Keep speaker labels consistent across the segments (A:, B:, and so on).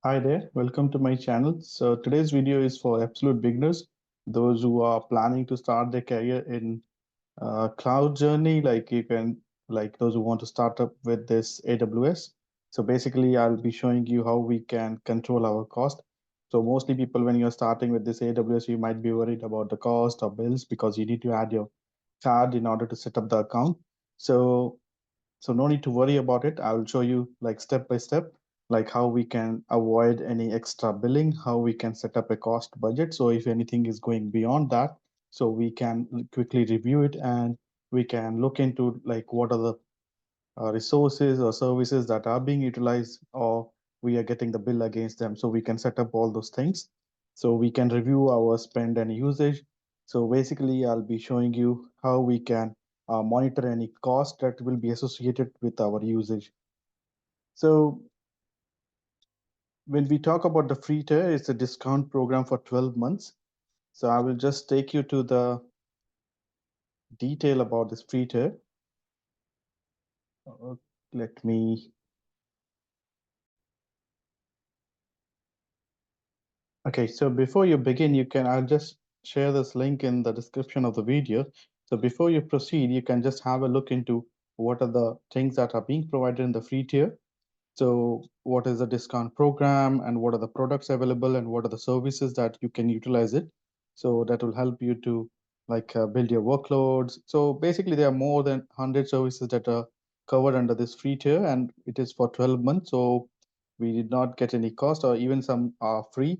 A: Hi there, welcome to my channel. So today's video is for absolute beginners, those who are planning to start their career in cloud journey, like those who want to start up with this AWS. So basically, I'll be showing you how we can control our cost. So mostly people, when you're starting with this AWS, you might be worried about the cost or bills because you need to add your card in order to set up the account. So so no need to worry about it. I will show you like step by step, like how we can avoid any extra billing, how we can set up a cost budget. So if anything is going beyond that, so we can quickly review it and we can look into like what are the resources or services that are being utilized or we are getting the bill against them. So we can set up all those things. So we can review our spend and usage. So basically, I'll be showing you how we can monitor any cost that will be associated with our usage. So when we talk about the free tier, it's a discount program for 12 months. So I will just take you to the detail about this free tier. Uh, Let me Okay, so before you begin, I'll just share this link in the description of the video. So before you proceed, you can just have a look into what are the things that are being provided in the free tier. So what is the discount program and what are the products available and what are the services that you can utilize it. So that will help you to build your workloads. So basically there are more than 100 services that are covered under this free tier and it is for 12 months. So we did not get any cost or even some are free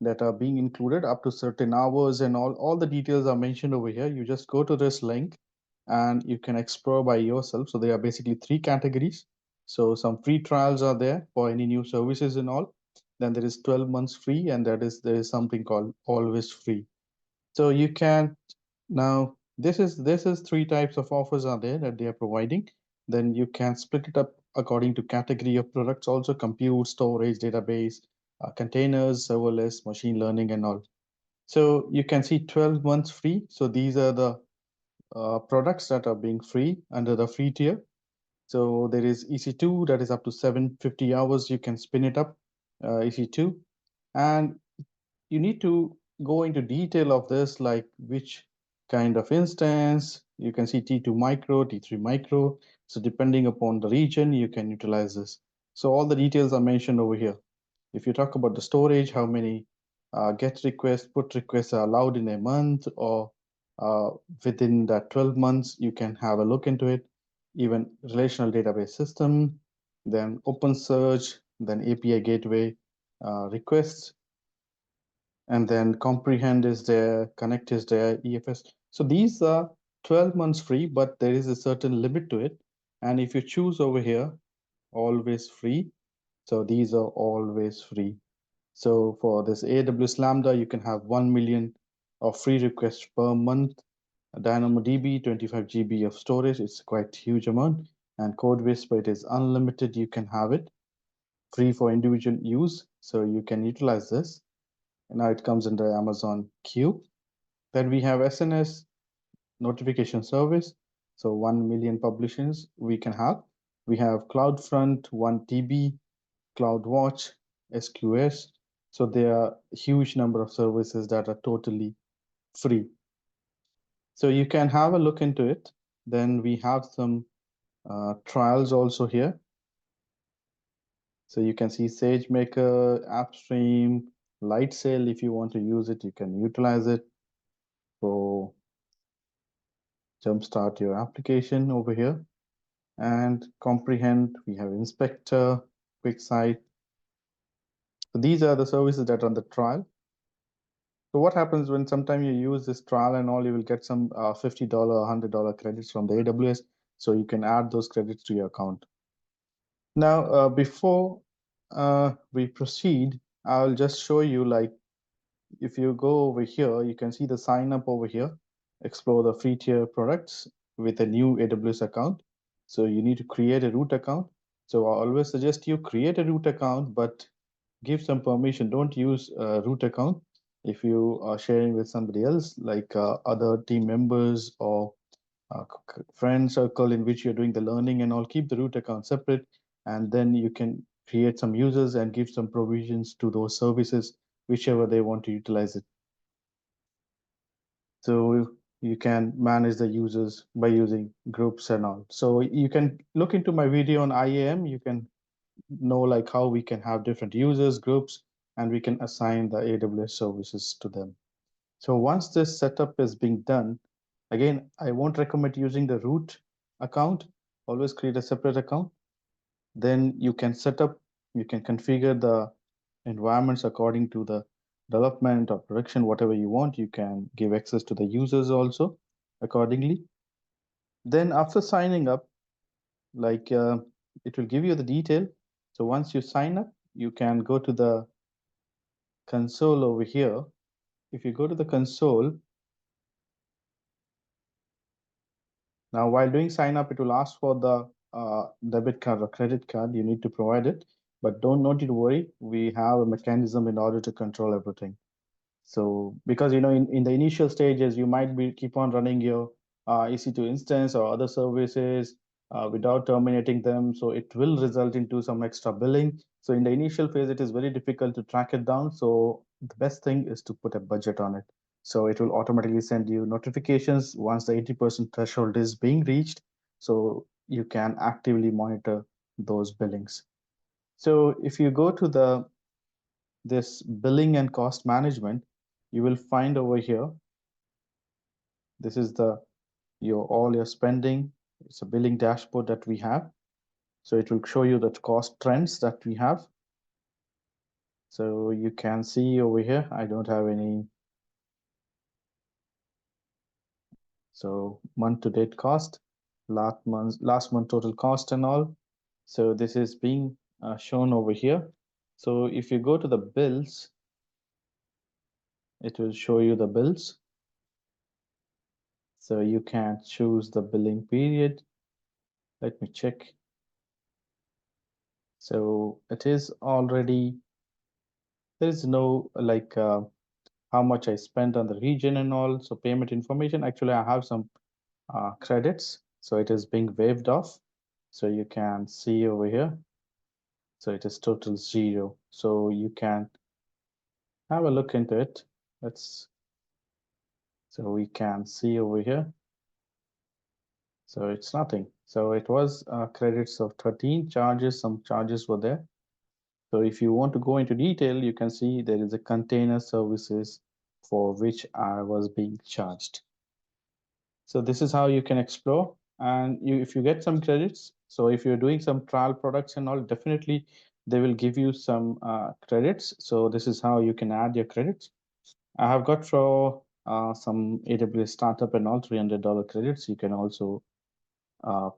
A: that are being included up to certain hours and all the details are mentioned over here. You just go to this link and you can explore by yourself. So there are basically three categories. So some free trials are there for any new services and all. Then there is 12 months free and there is something called always free. So you can now this is three types of offers are there that they are providing. Then you can split it up according to category of products, also compute, storage, database, containers, serverless, machine learning, and all. So you can see 12 months free. So these are the products that are being free under the free tier. So there is EC2 that is up to 750 hours. You can spin it up, EC2. And you need to go into detail of this, like which kind of instance. You can see T2 micro, T3 micro. So depending upon the region, you can utilize this. So all the details are mentioned over here. If you talk about the storage, how many get requests, put requests are allowed in a month or uh, within that 12 months, you can have a look into it. Even relational database system, then open search, then API gateway requests, and then comprehend is there, connect is there, EFS. So these are 12 months free, but there is a certain limit to it. And if you choose over here, always free. So these are always free. So for this AWS Lambda, you can have 1 million of free requests per month. DynamoDB, 25 GB of storage. It's quite huge amount. And CodeWhisper, it is unlimited. You can have it free for individual use. So you can utilize this. And now it comes under Amazon Q. Then we have SNS notification service. So 1 million publications we can have. We have CloudFront, 1 TB, CloudWatch, SQS. So there are a huge number of services that are totally free. So you can have a look into it. Then we have some trials also here. So you can see SageMaker, AppStream, Lightsail. If you want to use it, you can utilize it. So jumpstart your application over here and comprehend. We have Inspector, QuickSight. So these are the services that are on the trial. So what happens when sometime you use this trial and all, you will get some $50, $100 credits from the AWS. So you can add those credits to your account. Now, before we proceed, I'll just show you like if you go over here, you can see the sign up over here, explore the free tier products with a new AWS account. So you need to create a root account. So I always suggest you create a root account, but give some permission. Don't use a root account if you are sharing with somebody else, like other team members or friend circle in which you're doing the learning and all. Keep the root account separate, and then you can create some users and give some provisions to those services, whichever they want to utilize it. So you can manage the users by using groups and all. So you can look into my video on IAM. You can know like how we can have different users, groups, and we can assign the AWS services to them. So once this setup is being done, again, I won't recommend using the root account. Always create a separate account. Then you can set up, you can configure the environments according to the development or production, whatever you want. You can give access to the users also accordingly. Then after signing up, like it will give you the detail. So once you sign up, you can go to the console over here. If you go to the console, now while doing sign up, it will ask for the debit card or credit card. You need to provide it, but don't need to worry. We have a mechanism in order to control everything. So because in the initial stages, you might be keep on running your EC2 instance or other services without terminating them. So it will result into some extra billing. So in the initial phase, it is very difficult to track it down. So the best thing is to put a budget on it. So it will automatically send you notifications once the 80% threshold is being reached. So you can actively monitor those billings. So if you go to this billing and cost management, you will find over here, this is all your spending. It's a billing dashboard that we have. So it will show you the cost trends that we have. So you can see over here, I don't have any. So month to date cost, last month total cost and all. So this is being shown over here. So if you go to the bills, it will show you the bills. So you can choose the billing period. Let me check. So it is already, there is no like how much I spent on the region and all. So payment information, actually I have some credits. So it is being waived off. So you can see over here. So it is total 0. So you can have a look into it. So we can see over here. So it's nothing. So it was credits of 13 charges. Some charges were there. So if you want to go into detail, you can see there is a container services for which I was being charged. So this is how you can explore. And if you get some credits, so if you're doing some trial products and all, definitely they will give you some credits. So this is how you can add your credits. I have got for some AWS startup and all $300 credits. You can also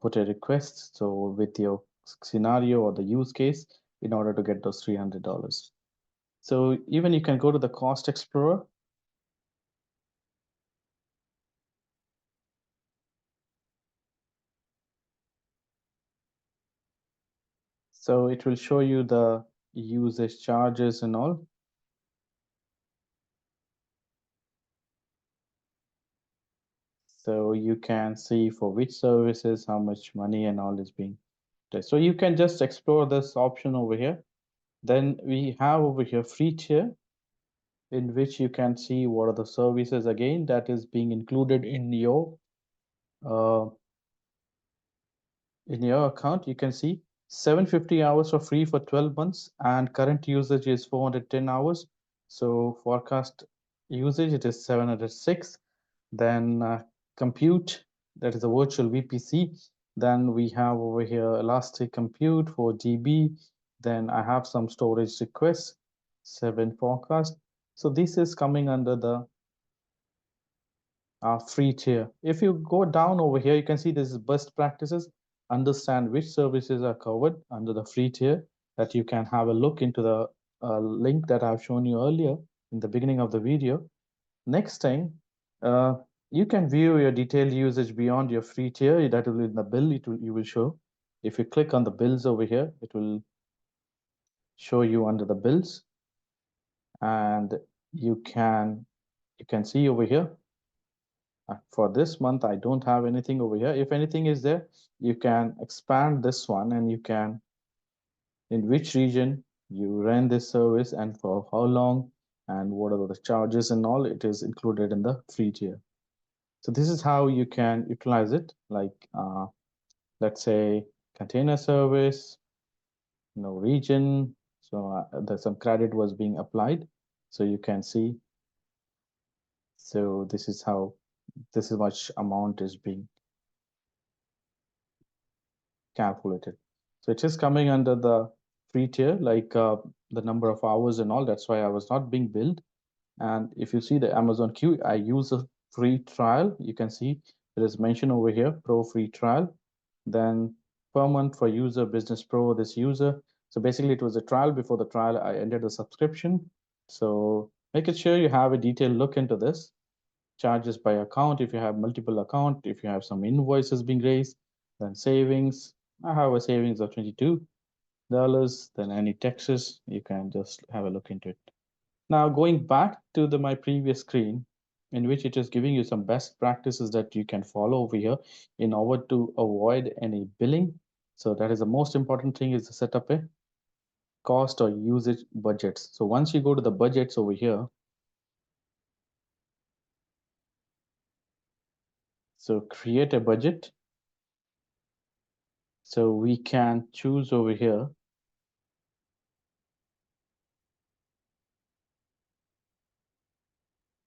A: put a request. So with your scenario or the use case in order to get those $300. So even you can go to the cost explorer. So it will show you the usage charges and all. So you can see for which services, how much money and all is being. So you can just explore this option over here. Then we have over here free tier, in which you can see what are the services again that is being included uh, in your account. You can see 750 hours for free for 12 months and current usage is 410 hours. So forecast usage, it is 706. Then compute, that is a virtual VPC. Then we have over here elastic compute for GB. Then I have some storage requests, 7 forecast. So this is coming under the free tier. If you go down over here, you can see this is best practices. Understand which services are covered under the free tier, that you can have a look into the link that I've shown you earlier in the beginning of the video. Next time, uh, you can view your detailed usage beyond your free tier. That will be in the bill. You will show. If you click on the bills over here, it will show you under the bills, and you can see over here. For this month, I don't have anything over here. If anything is there, you can expand this one and you can in which region you run this service and for how long, and what are the charges and all. It is included in the free tier. So this is how you can utilize it. Like let's say container service, region. So there's some credit was being applied. So you can see. So this is how this is much amount is being calculated. So it is coming under the free tier, like the number of hours and all. That's why I was not being billed. And if you see the Amazon queue, I use a free trial. You can see it is mentioned over here, Pro free trial. Then per month for user, Business Pro, this user. So basically it was a trial. Before the trial, I ended the subscription. So make it sure you have a detailed look into this. Charges by account, if you have multiple account, if you have some invoices being raised, then savings. I have a savings of $22. Then any taxes, you can just have a look into it. Now going back to my previous screen, in which it is giving you some best practices that you can follow over here in order to avoid any billing. So that is the most important thing, is to set up a cost or usage budgets. So once you go to the budgets over here, so create a budget. So we can choose over here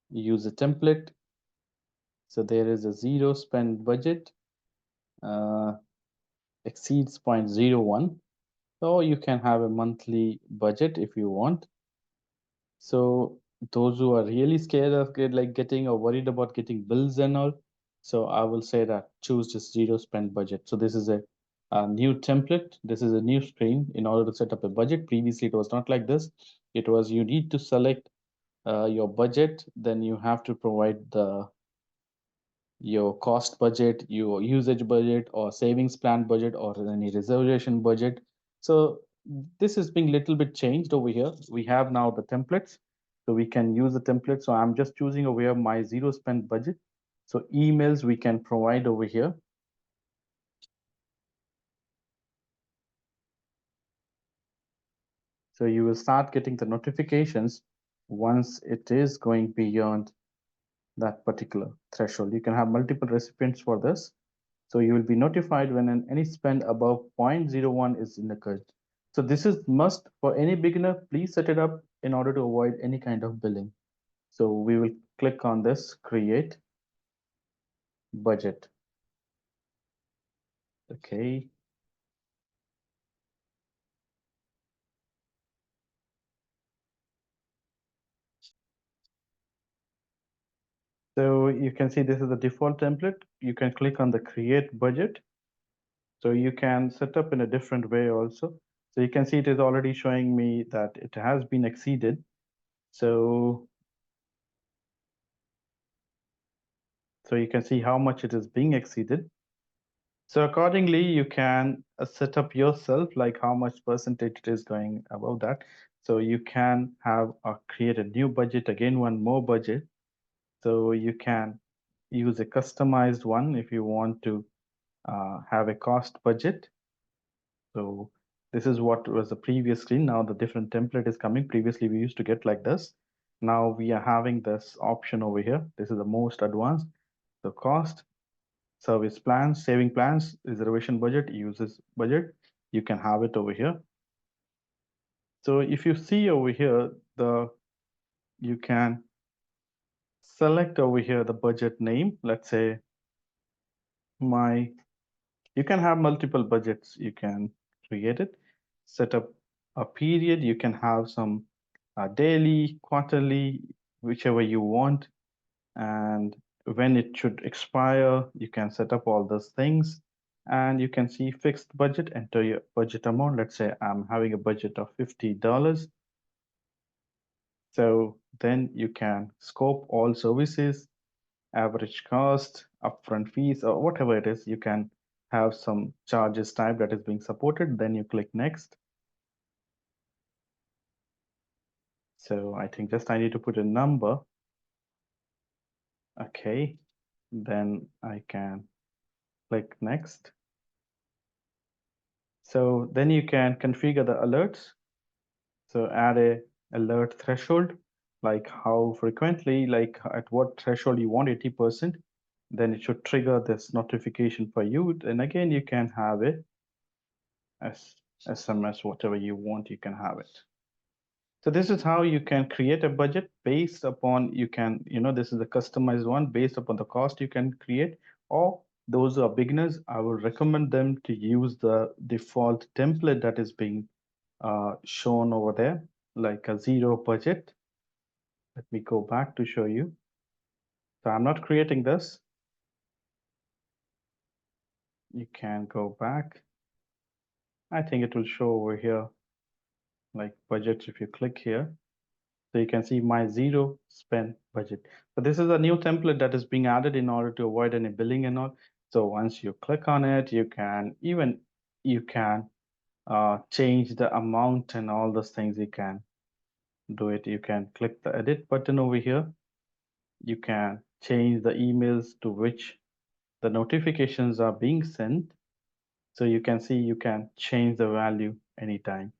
A: use a template. So there is a zero spend budget, exceeds 0.01. So you can have a monthly budget if you want. So those who are really scared of getting or worried about getting bills and all, so I will say that choose this zero spend budget. So this is a new template. This is a new screen in order to set up a budget. Previously, it was not like this. It was you need to select your budget, then you have to provide your cost budget, your usage budget, or savings plan budget, or any reservation budget. So this is being little bit changed over here. We have now the templates, so we can use the template. So I'm just choosing over here my zero spend budget. So emails we can provide over here. So you will start getting the notifications once it is going beyond that particular threshold. You can have multiple recipients for this. So you will be notified when any spend above 0.01 is incurred. So this is must for any beginner. Please set it up in order to avoid any kind of billing. So we will click on this, create budget. Okay. So you can see this is the default template. You can click on the create budget. So you can set up in a different way also. So you can see it is already showing me that it has been exceeded. So you can see how much it is being exceeded. So accordingly, you can set up yourself like how much percentage it is going above that. So you can have create a new budget, again, one more budget. So you can use a customized one if you want to have a cost budget. So this is what was the previous screen. Now the different template is coming. Previously, we used to get like this. Now we are having this option over here. This is the most advanced. The cost, service plans, saving plans, reservation budget, uses budget. You can have it over here. So if you see over here, you can select over here the budget name. Let's say you can have multiple budgets. You can create it, set up a period. You can have some daily, quarterly, whichever you want. And when it should expire, you can set up all those things. And you can see fixed budget, enter your budget amount. Let's say I'm having a budget of $50. So then you can scope all services, average cost, upfront fees, or whatever it is. You can have some charges type that is being supported. Then you click next. So I think just I need to put a number. Okay. Then I can click next. So then you can configure the alerts. So add a alert threshold, like how frequently, like at what threshold you want 80%, then it should trigger this notification for you. And again, you can have it as SMS, whatever you want, you can have it. So this is how you can create a budget based upon, you can, this is a customized one based upon the cost you can create, or those who are beginners, I would recommend them to use the default template that is being shown over there, like a zero budget. Let me go back to show you. So I'm not creating this. You can go back. I think it will show over here, like budgets, if you click here. So you can see my zero spend budget. So this is a new template that is being added in order to avoid any billing and all. So once you click on it, you can change the amount and all those things. You can do it. You can click the edit button over here. You can change the emails to which the notifications are being sent. So you can see you can change the value anytime.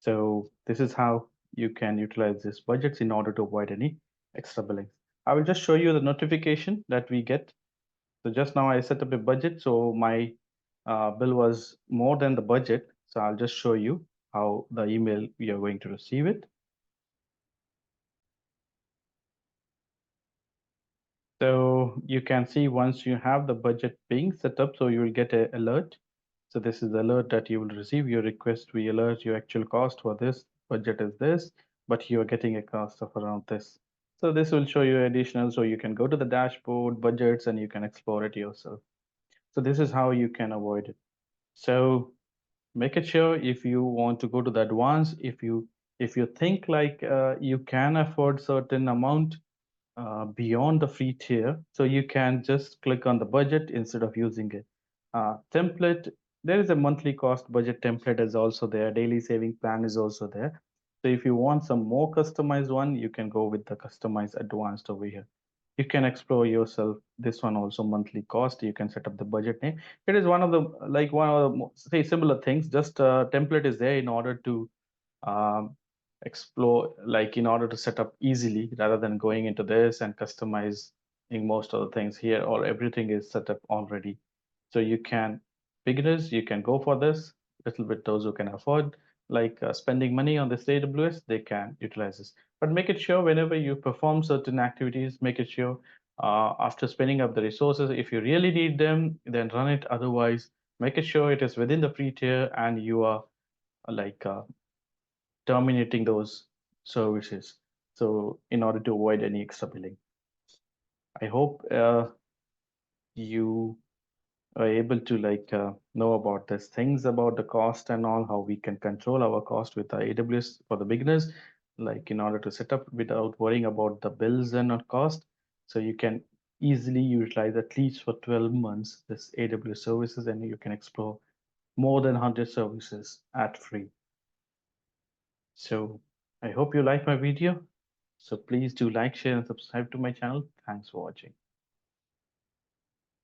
A: So this is how you can utilize these budgets in order to avoid any extra billings. I will just show you the notification that we get. So just now I set up a budget, so my bill was more than the budget. So I'll just show you how the email we are going to receive it. So you can see once you have the budget being set up, so you will get an alert. So this is the alert that you will receive. Your request, we alert your actual cost for this budget is this, but you are getting a cost of around this. So this will show you additional, so you can go to the dashboard budgets and you can explore it yourself. So this is how you can avoid it. So make it sure if you want to go to the advanced, if you think like you can afford certain amount beyond the free tier. So you can just click on the budget instead of using a template. There is a monthly cost budget template is also there. Daily saving plan is also there. So if you want some more customized one, you can go with the customized advanced over here. You can explore yourself. This one also monthly cost. You can set up the budget name. It is one of the say similar things. Just template is there in order to um, explore, like in order to set up easily rather than going into this and customizing most of the things here, or everything is set up already. So you can, beginners, you can go for this. Little bit those who can afford, like spending money on this AWS, they can utilize this. But make it sure whenever you perform certain activities, make it sure after spending up the resources, if you really need them, then run it. Otherwise, make it sure it is within the free tier and you are like terminating those services. So in order to avoid any extra billing, I hope you are able to know about these things about the cost and all, how we can control our cost with the AWS for the beginners, like in order to set up without worrying about the bills and not cost. So you can easily utilize at least for 12 months this AWS services, and you can explore more than 100 services at free. So I hope you like my video. So please do like, share, and subscribe to my channel. Thanks for watching.